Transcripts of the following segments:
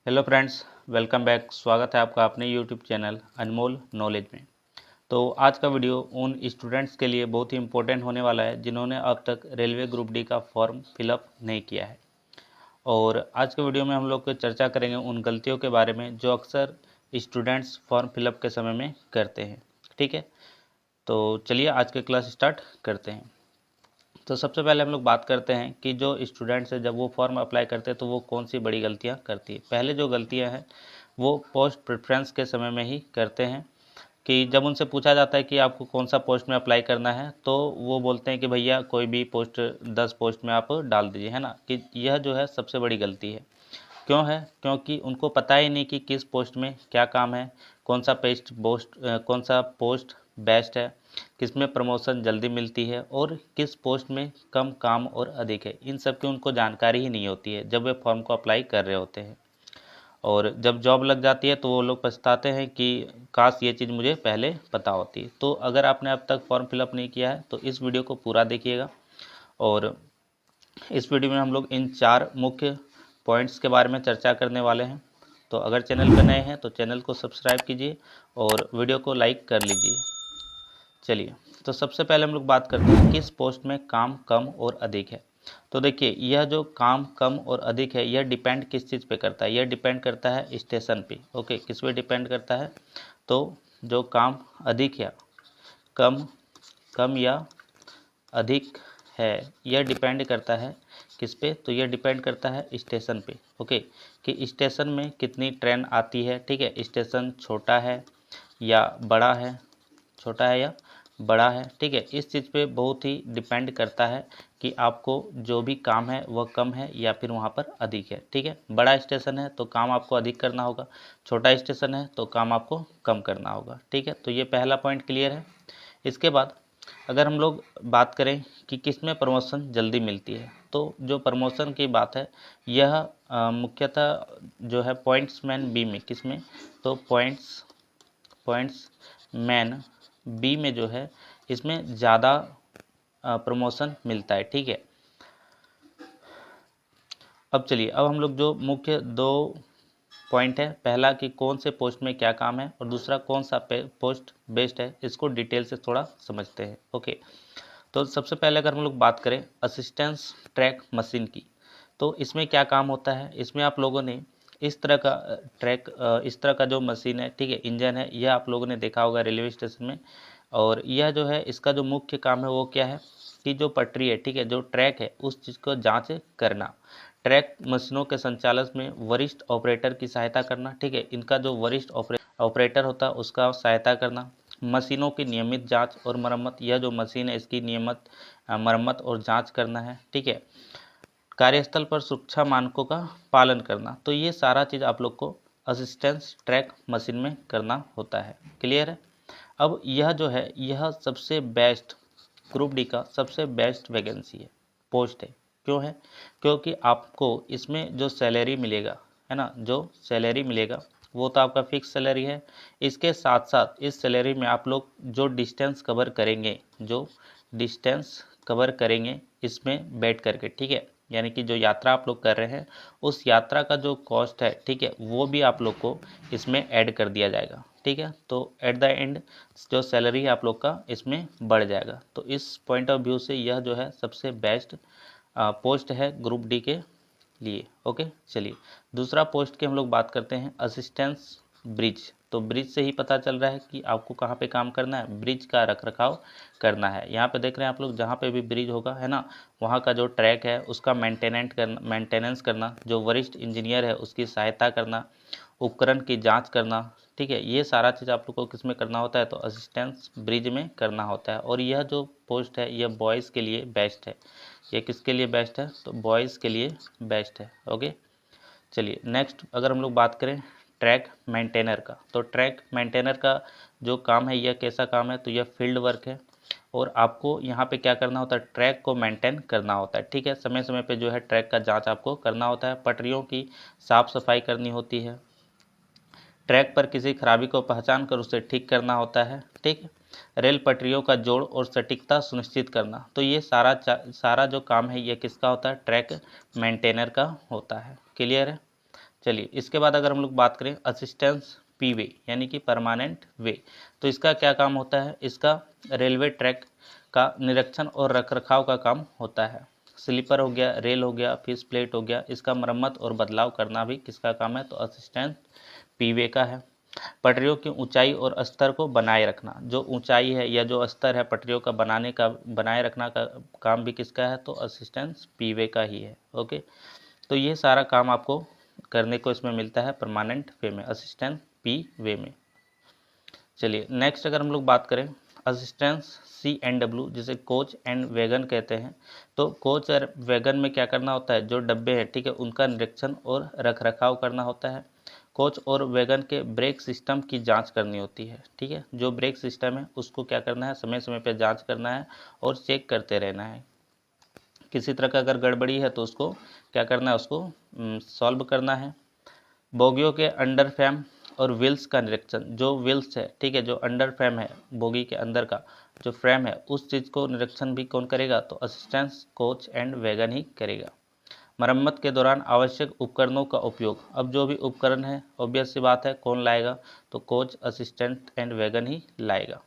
Hello friends, welcome back. स्वागत है आपका अपने यूट्यूब चैनल अनमोल नॉलेज में। तो आज का वीडियो उन स्टूडेंट्स के लिए बहुत ही इम्पोर्टेंट होने वाला है जिन्होंने अब तक रेलवे ग्रुप डी का फॉर्म फिलअप नहीं किया है। और आज के वीडियो में हम लोग चर्चा करेंगे उन गलतियों के बारे में जो अक्सर स्टूडेंट्स फॉर्म फिलअप के समय में करते हैं। ठीक है, तो चलिए आज के क्लास स्टार्ट करते हैं। तो सबसे पहले हम लोग बात करते हैं कि जो स्टूडेंट्स है जब वो फॉर्म अप्लाई करते हैं तो वो कौन सी बड़ी गलतियां करती है। पहले जो गलतियां हैं वो पोस्ट प्रेफरेंस के समय में ही करते हैं कि जब उनसे पूछा जाता है कि आपको कौन सा पोस्ट में अप्लाई करना है तो वो बोलते हैं कि भैया कोई भी पोस्ट 10 पोस्ट में आप डाल दीजिए, है ना। कि यह जो है सबसे बड़ी गलती है। क्यों है? क्योंकि उनको पता ही नहीं कि किस पोस्ट में क्या काम है, कौन सा पोस्ट बेस्ट है, किस में प्रमोशन जल्दी मिलती है और किस पोस्ट में कम काम और अधिक है। इन सब की उनको जानकारी ही नहीं होती है जब वे फॉर्म को अप्लाई कर रहे होते हैं। और जब जॉब लग जाती है तो वो लोग पछताते हैं कि काश ये चीज़ मुझे पहले पता होती। तो अगर आपने अब तक फॉर्म फिलअप नहीं किया है तो इस वीडियो को पूरा देखिएगा। और इस वीडियो में हम लोग इन 4 मुख्य पॉइंट्स के बारे में चर्चा करने वाले हैं। तो अगर चैनल पर नए हैं तो चैनल को सब्सक्राइब कीजिए और वीडियो को लाइक कर लीजिए। चलिए, तो सबसे पहले हम लोग बात करते हैं किस पोस्ट में काम कम और अधिक है। तो देखिए, यह जो काम कम और अधिक है यह डिपेंड किस चीज़ पे करता है। यह डिपेंड करता है स्टेशन पे। ओके, किस पे डिपेंड करता है? तो जो काम अधिक या कम कम या अधिक है यह डिपेंड करता है किस पे? तो यह डिपेंड करता है स्टेशन पे। ओके, कि स्टेशन में कितनी ट्रेन आती है। ठीक है, स्टेशन छोटा है या बड़ा है, छोटा है या बड़ा है। ठीक है, इस चीज़ पे बहुत ही डिपेंड करता है कि आपको जो भी काम है वह कम है या फिर वहाँ पर अधिक है। ठीक है, बड़ा स्टेशन है तो काम आपको अधिक करना होगा, छोटा स्टेशन है तो काम आपको कम करना होगा। ठीक है, तो ये पहला पॉइंट क्लियर है। इसके बाद अगर हम लोग बात करें कि किस में प्रमोशन जल्दी मिलती है, तो जो प्रमोशन की बात है यह मुख्यतः जो है पॉइंट्समैन बी में, किस में? तो पॉइंट्समैन बी में जो है इसमें ज़्यादा प्रमोशन मिलता है। ठीक है, अब चलिए, अब हम लोग जो मुख्य 2 पॉइंट है, पहला कि कौन से पोस्ट में क्या काम है और दूसरा कौन सा पोस्ट बेस्ट है, इसको डिटेल से थोड़ा समझते हैं। ओके, तो सबसे पहले अगर हम लोग बात करें असिस्टेंस ट्रैक मशीन की, तो इसमें क्या काम होता है? इसमें आप लोगों ने इस तरह का इस तरह का जो मशीन है, ठीक है, इंजन है, यह आप लोगों ने देखा होगा रेलवे स्टेशन में। और यह जो है इसका जो मुख्य काम है वो क्या है कि जो पटरी है, ठीक है, जो ट्रैक है उस चीज़ को जांच करना, ट्रैक मशीनों के संचालन में वरिष्ठ ऑपरेटर की सहायता करना। ठीक है, इनका जो वरिष्ठ ऑपरेटर होता है उसका सहायता करना, मशीनों की नियमित जांच और मरम्मत, यह जो मशीन है इसकी नियमित मरम्मत और जांच करना है। ठीक है, कार्यस्थल पर सुरक्षा मानकों का पालन करना। तो ये सारा चीज़ आप लोग को असिस्टेंस ट्रैक मशीन में करना होता है। क्लियर है? अब यह जो है यह सबसे बेस्ट ग्रुप डी का सबसे बेस्ट वैकेंसी है, पोस्ट है। क्यों है? क्योंकि आपको इसमें जो सैलरी मिलेगा, है ना, जो सैलरी मिलेगा वो तो आपका फिक्स सैलरी है। इसके साथ साथ इस सैलरी में आप लोग जो डिस्टेंस कवर करेंगे, इसमें बैठ करके, ठीक है, यानी कि जो यात्रा आप लोग कर रहे हैं उस यात्रा का जो कॉस्ट है, ठीक है, वो भी आप लोग को इसमें ऐड कर दिया जाएगा। ठीक है, तो एट द एंड जो सैलरी है आप लोग का इसमें बढ़ जाएगा। तो इस पॉइंट ऑफ व्यू से यह जो है सबसे बेस्ट पोस्ट है ग्रुप डी के लिए। ओके, चलिए दूसरा पोस्ट की हम लोग बात करते हैं असिस्टेंस ब्रिज। तो ब्रिज से ही पता चल रहा है कि आपको कहाँ पे काम करना है, ब्रिज का रख रखाव करना है। यहाँ पे देख रहे हैं आप लोग, जहाँ पे भी ब्रिज होगा, है ना, वहाँ का जो ट्रैक है उसका मेंटेनेंस करना, जो वरिष्ठ इंजीनियर है उसकी सहायता करना, उपकरण की जांच करना। ठीक है, ये सारा चीज़ आप लोग को किस में करना होता है? तो असिस्टेंस ब्रिज में करना होता है। और यह जो पोस्ट है यह बॉयज़ के लिए बेस्ट है। ये किसके लिए बेस्ट है? तो बॉयज़ के लिए बेस्ट है। ओके, चलिए नेक्स्ट अगर हम लोग बात करें ट्रैक मेंटेनर का, तो ट्रैक मेंटेनर का जो काम है यह कैसा काम है? तो यह फील्ड वर्क है और आपको यहाँ पे क्या करना होता है? ट्रैक को मेंटेन करना होता है। ठीक है, समय समय पे जो है ट्रैक का जांच आपको करना होता है, पटरियों की साफ सफाई करनी होती है, ट्रैक पर किसी खराबी को पहचान कर उसे ठीक करना होता है। ठीक है, रेल पटरियों का जोड़ और सटीकता सुनिश्चित करना। तो ये सारा जो काम है ये किसका होता है? ट्रैक मेंटेनर का होता है। क्लियर है? चलिए इसके बाद अगर हम लोग बात करें असिस्टेंस पी वे यानी कि परमानेंट वे, तो इसका क्या काम होता है, इसका रेलवे ट्रैक का निरीक्षण और रखरखाव का काम होता है। स्लीपर हो गया, रेल हो गया, फिश प्लेट हो गया, इसका मरम्मत और बदलाव करना भी किसका काम है, तो असिस्टेंस पीवे का है। पटरियों की ऊंचाई और स्तर को बनाए रखना, जो ऊंचाई है या जो स्तर है पटरियों का बनाए रखना का काम भी किसका है, तो असिस्टेंस पीवे का ही है। ओके, तो ये सारा काम आपको करने को इसमें मिलता है परमानेंट वे में, असिस्टेंस पी वे में। चलिए नेक्स्ट अगर हम लोग बात करें असिस्टेंस CNW, जिसे कोच एंड वैगन कहते हैं, तो कोच और वैगन में क्या करना होता है, जो डब्बे हैं ठीक है उनका निरीक्षण और रखरखाव करना होता है। कोच और वैगन के ब्रेक सिस्टम की जांच करनी होती है, ठीक है, जो ब्रेक सिस्टम है उसको क्या करना है, समय समय पर जांच करना है और चेक करते रहना है। किसी तरह का अगर गड़बड़ी है तो उसको क्या करना है, उसको सॉल्व करना है। बोगियों के अंडर फ्रेम और व्हील्स का निरीक्षण, जो व्हील्स है ठीक है, जो अंडर फ्रेम है बोगी के अंदर का जो फ्रेम है उस चीज़ को निरीक्षण भी कौन करेगा, तो असिस्टेंस कोच एंड वैगन ही करेगा। मरम्मत के दौरान आवश्यक उपकरणों का उपयोग, अब जो भी उपकरण है ऑब्वियस सी बात है कौन लाएगा, तो कोच असिस्टेंट एंड वैगन ही लाएगा।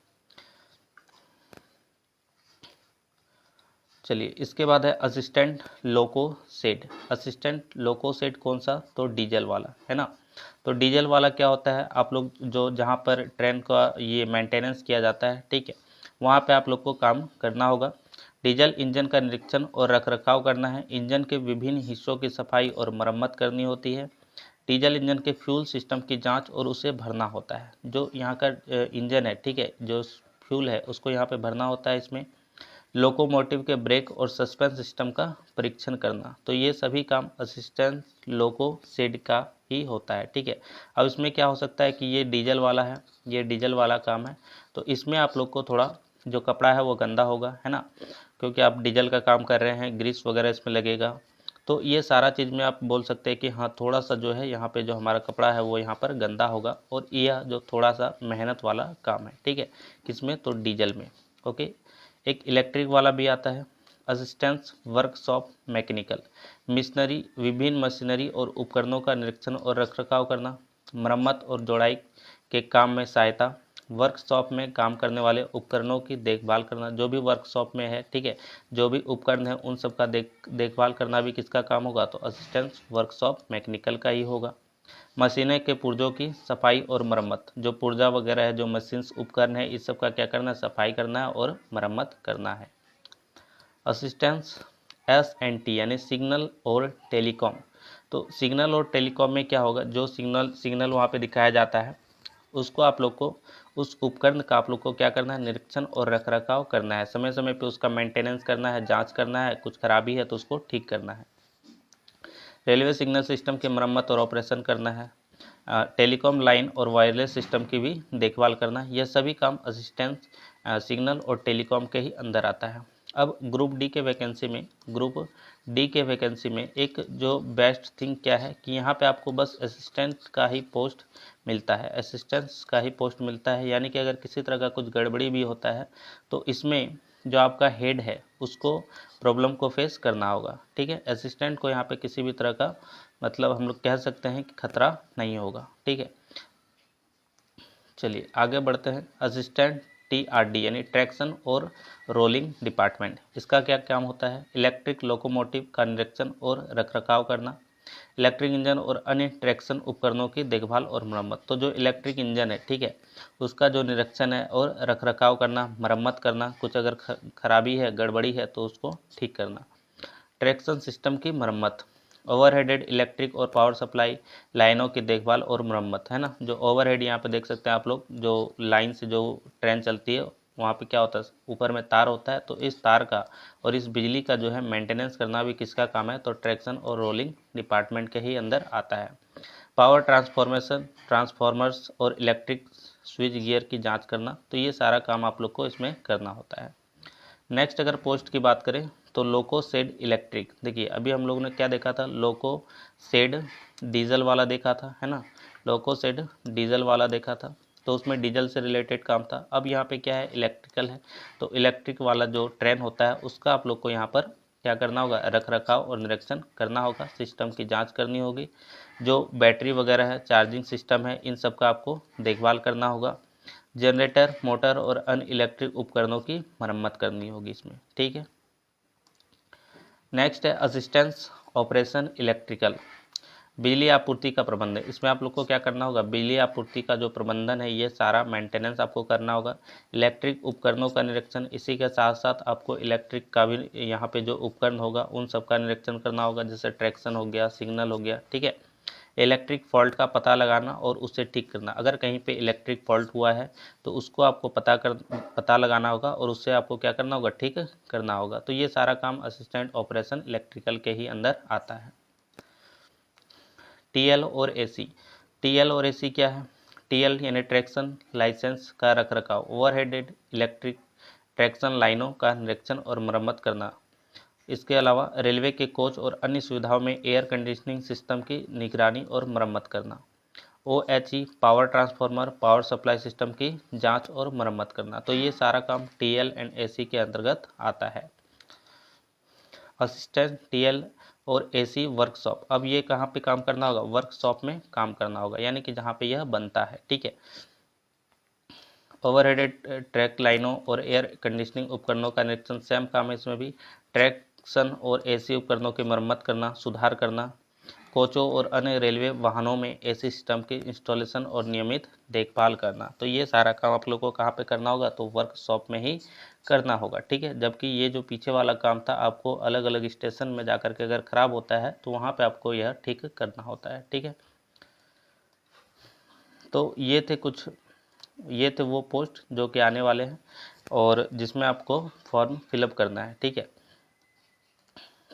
चलिए इसके बाद है assistant loco said. Assistant loco said कौन सा, तो डीजल वाला है ना। तो डीजल वाला क्या होता है, आप लोग जो जहाँ पर ट्रेन का ये मेंटेनेंस किया जाता है ठीक है, वहाँ पे आप लोग को काम करना होगा। डीजल इंजन का निरीक्षण और रखरखाव करना है। इंजन के विभिन्न हिस्सों की सफाई और मरम्मत करनी होती है। डीजल इंजन के फ्यूल सिस्टम की जांच और उसे भरना होता है। जो यहाँ का इंजन है ठीक है, जो फ्यूल है उसको यहाँ पे भरना होता है इसमें। लोकोमोटिव के ब्रेक और सस्पेंस सिस्टम का परीक्षण करना, तो ये सभी काम असिस्टेंट लोको सेड का ही होता है ठीक है। अब इसमें क्या हो सकता है कि ये डीजल वाला है, ये डीजल वाला काम है, तो इसमें आप लोग को थोड़ा जो कपड़ा है वो गंदा होगा है ना, क्योंकि आप डीजल का काम कर रहे हैं, ग्रीस वगैरह इसमें लगेगा। तो ये सारा चीज़ में आप बोल सकते हैं कि हाँ थोड़ा सा जो है यहाँ पे जो हमारा कपड़ा है वो यहाँ पर गंदा होगा, और यह जो थोड़ा सा मेहनत वाला काम है ठीक है, किसमें, तो डीजल में। ओके, एक इलेक्ट्रिक वाला भी आता है असिस्टेंस वर्कशॉप मैकेनिकल, मिशनरी विभिन्न मशीनरी और उपकरणों का निरीक्षण और रखरखाव करना, मरम्मत और जोड़ाई के काम में सहायता, वर्कशॉप में काम करने वाले उपकरणों की देखभाल करना, जो भी वर्कशॉप में है ठीक है, जो भी उपकरण है उन सब का देखभाल करना भी किसका काम होगा, तो असिस्टेंस वर्कशॉप मैकेनिकल का ही होगा। मशीनें के पुर्जों की सफाई और मरम्मत, जो पुर्जा वगैरह है, जो मशीन्स उपकरण है, इस सब का क्या करना है, सफाई करना है और मरम्मत करना है। असिस्टेंस S&T यानी सिग्नल और टेलीकॉम, तो सिग्नल और टेलीकॉम में क्या होगा, जो सिग्नल वहाँ पे दिखाया जाता है उसको आप लोग को, उस उपकरण का आप लोग को क्या करना है, निरीक्षण और रखरखाव करना है, समय समय पे उसका मेंटेनेंस करना है, जांच करना है, कुछ खराबी है तो उसको ठीक करना है। रेलवे सिग्नल सिस्टम की मरम्मत और ऑपरेशन करना है। टेलीकॉम लाइन और वायरलेस सिस्टम की भी देखभाल करना, यह सभी काम असिस्टेंस सिग्नल और टेलीकॉम के ही अंदर आता है। अब ग्रुप डी के वैकेंसी में एक जो बेस्ट थिंग क्या है कि यहाँ पे आपको बस असिस्टेंट का ही पोस्ट मिलता है, असिस्टेंस का ही पोस्ट मिलता है, यानी कि अगर किसी तरह का कुछ गड़बड़ी भी होता है तो इसमें जो आपका हेड है उसको प्रॉब्लम को फेस करना होगा ठीक है। असिस्टेंट को यहाँ पे किसी भी तरह का मतलब हम लोग कह सकते हैं कि खतरा नहीं होगा ठीक है। चलिए आगे बढ़ते हैं। असिस्टेंट TRD यानी ट्रैक्शन और रोलिंग डिपार्टमेंट, इसका क्या काम होता है, इलेक्ट्रिक लोकोमोटिव का निरीक्षण और रखरखाव करना, इलेक्ट्रिक इंजन और अन्य ट्रैक्शन उपकरणों की देखभाल और मरम्मत, तो जो इलेक्ट्रिक इंजन है ठीक है उसका जो निरीक्षण है और रखरखाव करना, मरम्मत करना, कुछ अगर खराबी है गड़बड़ी है तो उसको ठीक करना। ट्रैक्शन सिस्टम की मरम्मत, ओवरहेडेड इलेक्ट्रिक और पावर सप्लाई लाइनों की देखभाल और मरम्मत है ना। जो ओवरहेड यहाँ पे देख सकते हैं आप लोग, जो लाइन से जो ट्रेन चलती है वहाँ पे क्या होता है, ऊपर में तार होता है, तो इस तार का और इस बिजली का जो है मेंटेनेंस करना भी किसका काम है, तो ट्रैक्शन और रोलिंग डिपार्टमेंट के ही अंदर आता है। पावर ट्रांसफॉर्मर्स और इलेक्ट्रिक स्विच गियर की जाँच करना, तो ये सारा काम आप लोग को इसमें करना होता है। नेक्स्ट अगर पोस्ट की बात करें तो लोको सेड इलेक्ट्रिक, देखिए अभी हम लोगों ने क्या देखा था, लोको सेड डीजल वाला देखा था है ना, लोको सेड डीजल वाला देखा था, तो उसमें डीजल से रिलेटेड काम था। अब यहाँ पे क्या है, इलेक्ट्रिकल है, तो इलेक्ट्रिक वाला जो ट्रेन होता है उसका आप लोग को यहाँ पर क्या करना होगा, रख रखाव और निरीक्षण करना होगा, सिस्टम की जांच करनी होगी, जो बैटरी वगैरह है, चार्जिंग सिस्टम है, इन सब का आपको देखभाल करना होगा, जनरेटर, मोटर और अन्य इलेक्ट्रिक उपकरणों की मरम्मत करनी होगी इसमें, ठीक है। नेक्स्ट है असिस्टेंस ऑपरेशन इलेक्ट्रिकल, बिजली आपूर्ति का प्रबंधन। इसमें आप लोग को क्या करना होगा, बिजली आपूर्ति का जो प्रबंधन है ये सारा मेंटेनेंस आपको करना होगा, इलेक्ट्रिक उपकरणों का निरीक्षण, इसी के साथ साथ आपको इलेक्ट्रिक का भी यहाँ पे जो उपकरण होगा उन सब का निरीक्षण करना होगा, जैसे ट्रैक्शन हो गया, सिग्नल हो गया, ठीक है। इलेक्ट्रिक फॉल्ट का पता लगाना और उसे ठीक करना, अगर कहीं पे इलेक्ट्रिक फॉल्ट हुआ है तो उसको आपको पता लगाना होगा और उससे आपको क्या करना होगा, ठीक करना होगा। तो ये सारा काम असिस्टेंट ऑपरेशन इलेक्ट्रिकल के ही अंदर आता है। टीएल और एसी, टीएल और एसी क्या है, टीएल यानी ट्रैक्शन लाइसेंस का रखरखाव, ओवरहेडेड इलेक्ट्रिक ट्रैक्शन लाइनों का निरीक्षण और मरम्मत करना, इसके अलावा रेलवे के कोच और अन्य सुविधाओं में एयर कंडीशनिंग सिस्टम की निगरानी और मरम्मत करना, OHE power transformer power supply system की जांच और मरम्मत करना। तो ये सारा काम टीएल एंड एसी के अंतर्गत आता है। असिस्टेंट टीएल और एसी वर्कशॉप, अब ये कहाँ पे काम करना होगा, वर्कशॉप में काम करना होगा, यानी कि जहाँ पे यह बनता है, ठीक है। ओवरहेडेड ट्रैक लाइनों और एयर कंडीशनिंग उपकरणों का निरीक्षण, सेम काम है इसमें भी, ट्रैक्शन और एसी उपकरणों की मरम्मत करना, सुधार करना, कोचों और अन्य रेलवे वाहनों में एसी सिस्टम की इंस्टॉलेशन और नियमित देखभाल करना। तो ये सारा काम आप लोग को कहाँ पे करना होगा, तो वर्कशॉप में ही करना होगा, ठीक है। जबकि ये जो पीछे वाला काम था आपको अलग अलग स्टेशन में जाकर के अगर खराब होता है तो वहाँ पे आपको यह ठीक करना होता है, ठीक है। तो ये थे वो पोस्ट जो कि आने वाले हैं और जिसमें आपको फॉर्म फिलअप करना है, ठीक है।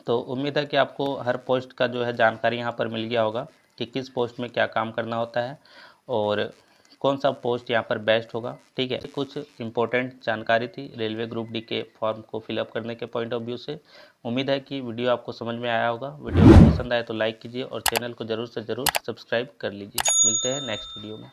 तो उम्मीद है कि आपको हर पोस्ट का जो है जानकारी यहाँ पर मिल गया होगा कि किस पोस्ट में क्या काम करना होता है और कौन सा पोस्ट यहाँ पर बेस्ट होगा, ठीक है। कुछ इंपॉर्टेंट जानकारी थी रेलवे ग्रुप डी के फॉर्म को फिलअप करने के पॉइंट ऑफ व्यू से। उम्मीद है कि वीडियो आपको समझ में आया होगा। वीडियो पसंद आए तो लाइक कीजिए और चैनल को ज़रूर से ज़रूर सब्सक्राइब कर लीजिए। मिलते हैं नेक्स्ट वीडियो में।